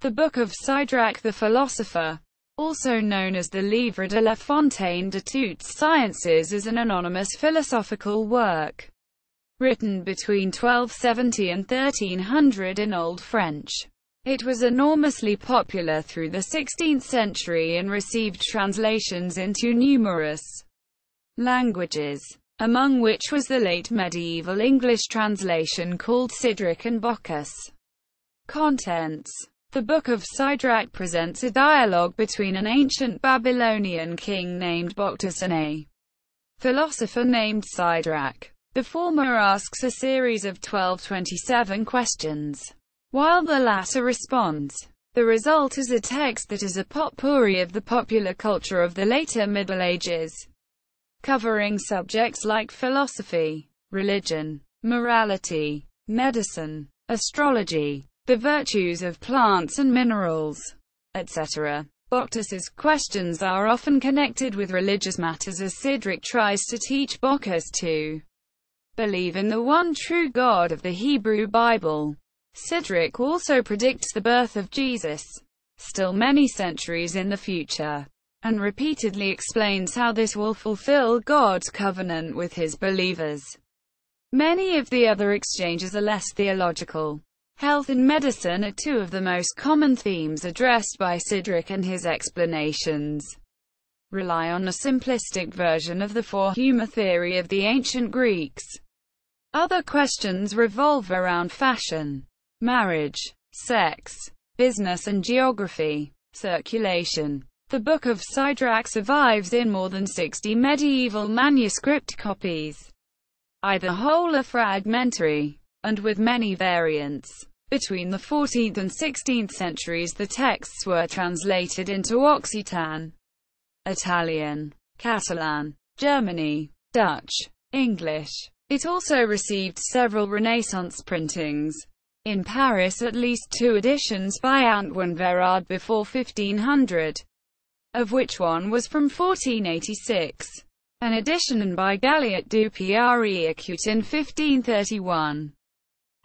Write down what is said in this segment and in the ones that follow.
The Book of Sydrac the Philosopher, also known as the Livre de la Fontaine de toutes sciences, is an anonymous philosophical work, written between 1270 and 1300 in Old French. It was enormously popular through the 16th century and received translations into numerous languages, among which was the late medieval English translation called Sidrak and Bokkus. Contents: The Book of Sydrac presents a dialogue between an ancient Babylonian king named Bokkus and a philosopher named Sidrak. The former asks a series of 1227 questions, while the latter responds. The result is a text that is a potpourri of the popular culture of the later Middle Ages, covering subjects like philosophy, religion, morality, medicine, astrology, the virtues of plants and minerals, etc. Bokkus's questions are often connected with religious matters, as Sidrak tries to teach Bokkus to believe in the one true God of the Hebrew Bible. Sidrak also predicts the birth of Jesus, still many centuries in the future, and repeatedly explains how this will fulfill God's covenant with his believers. Many of the other exchanges are less theological. Health and medicine are two of the most common themes addressed by Sidrak, and his explanations rely on a simplistic version of the four-humor theory of the ancient Greeks. Other questions revolve around fashion, marriage, sex, business and geography. Circulation. The Book of Sydrac survives in more than 60 medieval manuscript copies, either whole or fragmentary, and with many variants. Between the 14th and 16th centuries, the texts were translated into Occitan, Italian, Catalan, Germany, Dutch, English. It also received several Renaissance printings. In Paris, at least 2 editions by Antoine Vérard before 1500, of which one was from 1486. An edition by Galliot du Pierre-Écoute in 1531.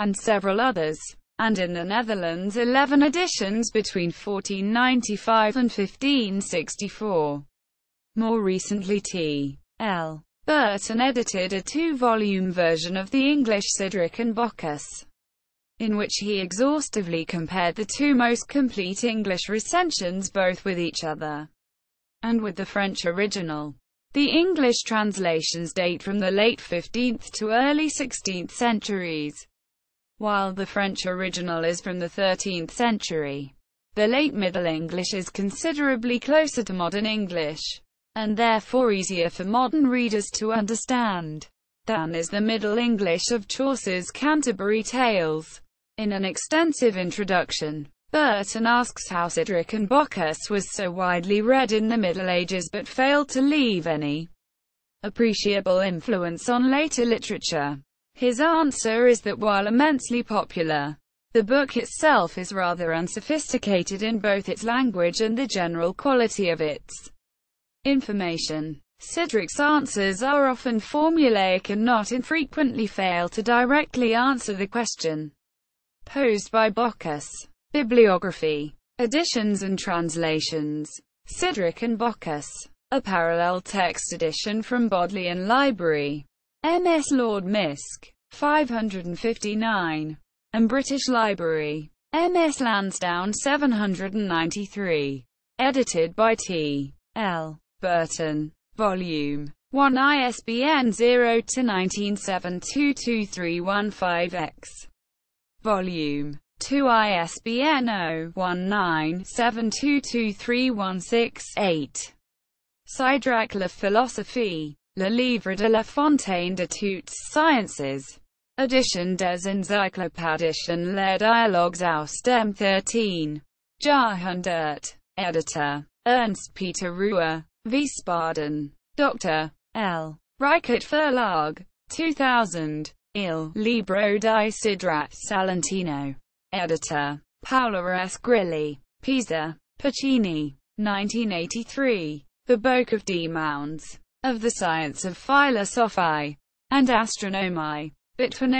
And several others. And in the Netherlands 11 editions between 1495 and 1564. More recently T.L. Burton edited a 2-volume version of the English Sidrak and Bokkus, in which he exhaustively compared the two most complete English recensions both with each other and with the French original. The English translations date from the late 15th to early 16th centuries, while the French original is from the 13th century. The late Middle English is considerably closer to modern English, and therefore easier for modern readers to understand, than is the Middle English of Chaucer's Canterbury Tales. In an extensive introduction, Burton asks how Sidrak and Bokkus was so widely read in the Middle Ages but failed to leave any appreciable influence on later literature. His answer is that while immensely popular, the book itself is rather unsophisticated in both its language and the general quality of its information. Sidrak's answers are often formulaic and not infrequently fail to directly answer the question posed by Bokkus. Bibliography. Editions and translations. Sidrak and Bokkus. A parallel text edition from Bodleian Library. MS Lord Misk. 559. And British Library. MS Lansdowne 793. Edited by T. L. Burton. Volume 1 ISBN 0-19722315-X. Volume 2 ISBN 0-19722316-8. Sidrak la philosophie, le livre de la fontaine de toutes sciences. Edition des Encyclopédischen Lehrdialogs aus dem 13. Jahrhundert. Editor. Ernst Peter Ruhr, Wiesbaden. Dr. L. Reichert Verlag. 2000. Il Libro di Sidrak Salentino. Editor. Paolo S. Grilli. Pisa. Pacini. 1983. The Book of Demounds. Of the Science of Philosophie and Astronomie. Between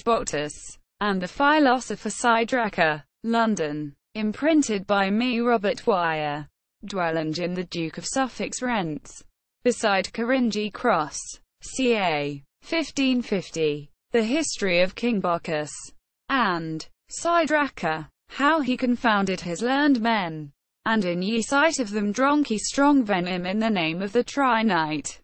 Bokkus and the Philosopher Sidrak. London. Imprinted by me Robert Wire. Dwelling the Duke of Suffolk's Rents. Beside Caringi Cross. ca. 1550. The History of King Bokkus. And Sydrac. How he confounded his learned men. And in ye sight of them dronk he strong venom in the name of the Tri-Knight.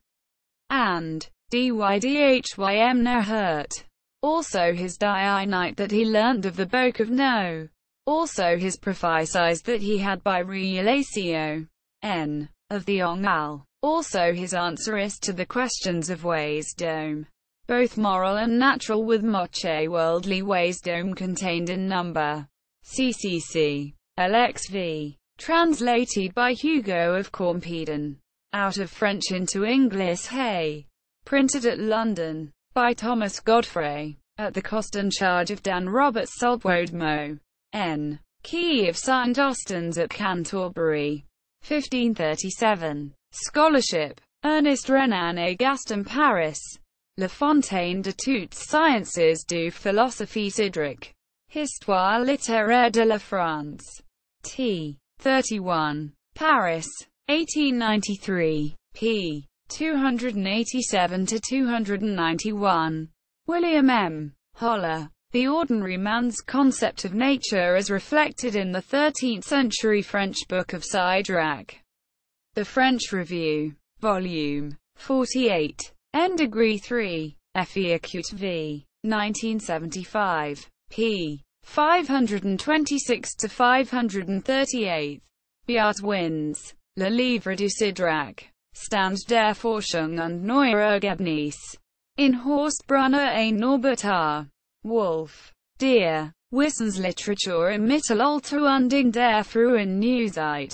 And dydhym no hurt. Also his Night that he learned of the Book of No. Also his prophesied that he had by relatio n. of the Ongal. Also his answer is to the questions of wisdom, both moral and natural, with much worldly wisdom contained in number. CCC. LXV. Translated by Hugo of Cornpeden. Out of French into English. Hay. Printed at London. By Thomas Godfrey. At the cost and charge of Dan Robert Saltwood Mo. N. Key of St. Austin's at Canterbury. 1537. Scholarship. Ernest Renan et Gaston Paris. La Fontaine de toutes sciences du philosophie Sydrac. Histoire littéraire de la France. T. 31. Paris. 1893. p. 287–291. William M. Holler. The Ordinary Man's Concept of Nature as reflected in the 13th-century French Book of Sydrac. The French Review. Volume 48. N. Degree 3. F.E. Acute v. 1975. p. 526–538. Beat Wins. Le Livre du Sidrak. Stand der Forschung und neuer Ergebnis. In Horstbrunner ein Norbert R. Wolf. Der Wissensliteratur im Mittelalter und in der frühen Neuzeit.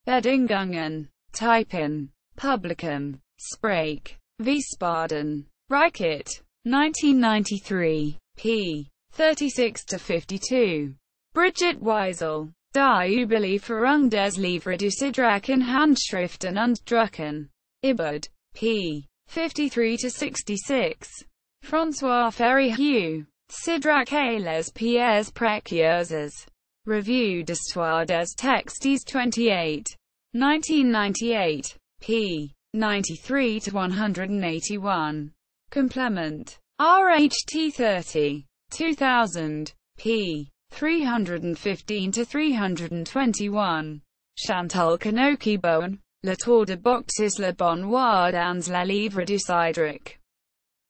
Bedingungen. Typen. Publicum. Sprache. Wiesbaden. Reichert. 1993. p. 36–52. Bridget Weisel. Die Überlieferung des Livre du Sidrak in Handschriften und Drucken. Ibid. p. 53–66. François Ferry-Hugh. Sidrak et les pierres précieuses. Revue d'Histoire des Textes 28. 1998. p. 93–181. Complement. RHT 30. 2000. p. 315–321. Chantal Kanoki-Bowen. Le Tour de Bokkus, Le Bon Ward ans Le Livre du Sydrac.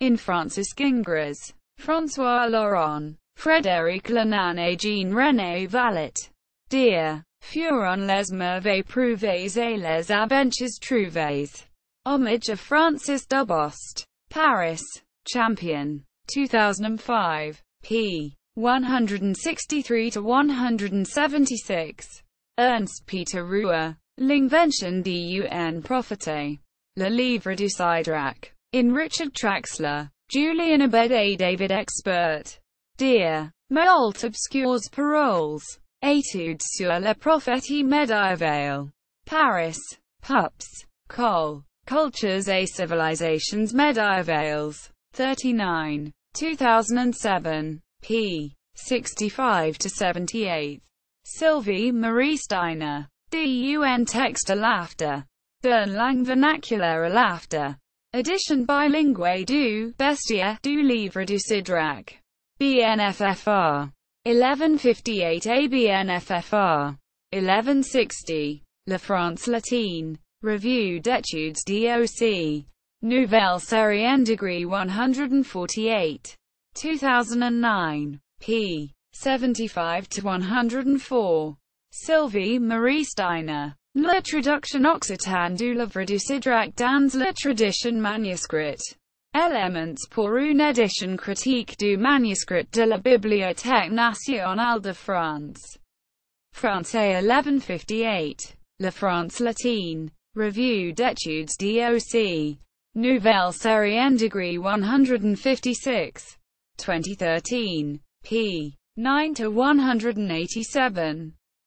In Francis Gingras. François Laurent. Frédéric Lenan et Jean-René Vallet. Dear. Furon les merveilles prouvées et les aventures trouvées. Homage of Francis Dubost. Paris. Champion. 2005. p. 163–176. Ernst Peter Ruhr. L'Invention d'un Prophète. Le Livre du Sydrac. In Richard Traxler. Julian Abed et David Expert. Dear. Molt obscures paroles. Études sur la prophétie médiévale. Paris. Pups. Col. Cultures et Civilizations Médiévales. 39. 2007. p. 65–78. Sylvie Marie Steiner. DUN Texte à Laughter. D'une langue vernacular à Laughter. Edition bilingue du Bestiaire du Livre du Sidrak. BNFFR. 1158 ABNFFR. 1160. La France Latine. Revue d'études DOC. Nouvelle série en degree 148. 2009. p. 75–104. Sylvie Marie Steiner. L'introduction occitane du Livre du Sidrak dans la tradition manuscrite. Éléments pour une édition critique du manuscrit de la Bibliothèque nationale de France. Français 1158. La France latine. Revue d'études DOC. Nouvelle série en degree 156. 2013. p. 9–187.